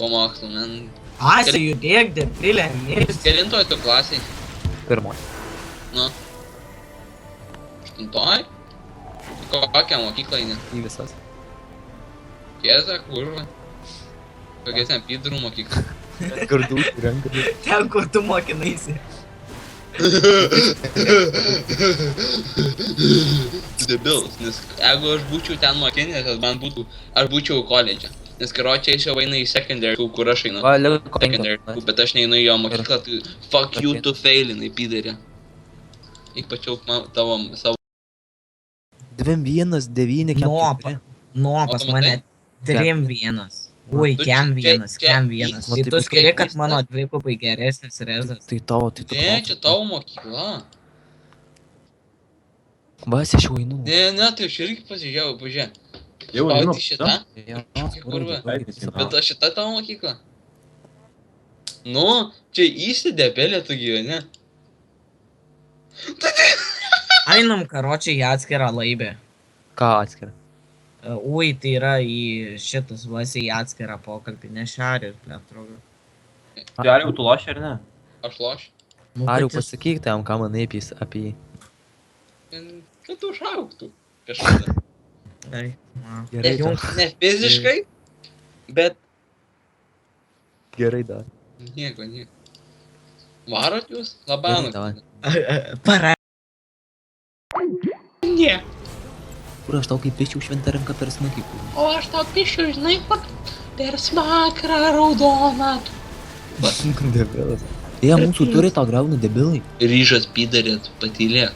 po mokslo, man. Ase, judėk, debrilė, mėlis. Kelintoj tu klasiai? Pirmoj. Nu. 8? Kokią mokyklą eini? Į visas. Kiesa, kurva. Kokia ten pidrų mokykla. Gardų, renkų. Ten, kur tu mokinaisi. Debilas, nes jeigu aš būčiau ten mokinęs, aš būčiau koledže. Nes karočiai aš jau eina į secondary school, kur aš einu. Va, liko Secondary 5. school, bet aš neinu į jo mokyklą, tai fuck you to failinai, pidarė. Ypač jau tavo savo... 2-1-9-4. No, pas mane 3-1. Ui, Tu kem čia- vienas, čia- kem vienas. Nu, Tai tai tu bus skiri, kaip kad keista. mano dvigubai geresnis rezas. Tai tavo, tai tu. Ne, čia tavo mokykla. Va, aš jau einu. Ne, tai aš irgi pasižiūrėjau, pažiūrėjau. Jau O, einu. tai šita? Jo, Kurva. Eina. Bet aš šita tavo mokykla. Nu, čia įsidėpėlė tu gyveni. Ainam karočiai į atskirą laibę. Ką atskiria? Ui, tai yra į šitas vasi į atskirą pokalbį, ne šarį ir plėtrogą. Tai ar jau tu loši ar ne? Aš lošiu. Nu, Ar jau kad jis- pasakyk tam, ką manai apie jį. Kad tu užaugtų. Kažkada. Ai, na. Gerai, Jum- Ne fiziškai, bet Gerai dar. nieko. Varot jūs? Labanu. Davai. Para. Ne. Kur aš tau kaip pieščiau šventą ranką per smagiai. O aš tau pišiu, žinai, kur per smakrą raudoną. Debilas. Jie mūsų turi tau grauna debilai. Ryžas pidarėt, patylėk.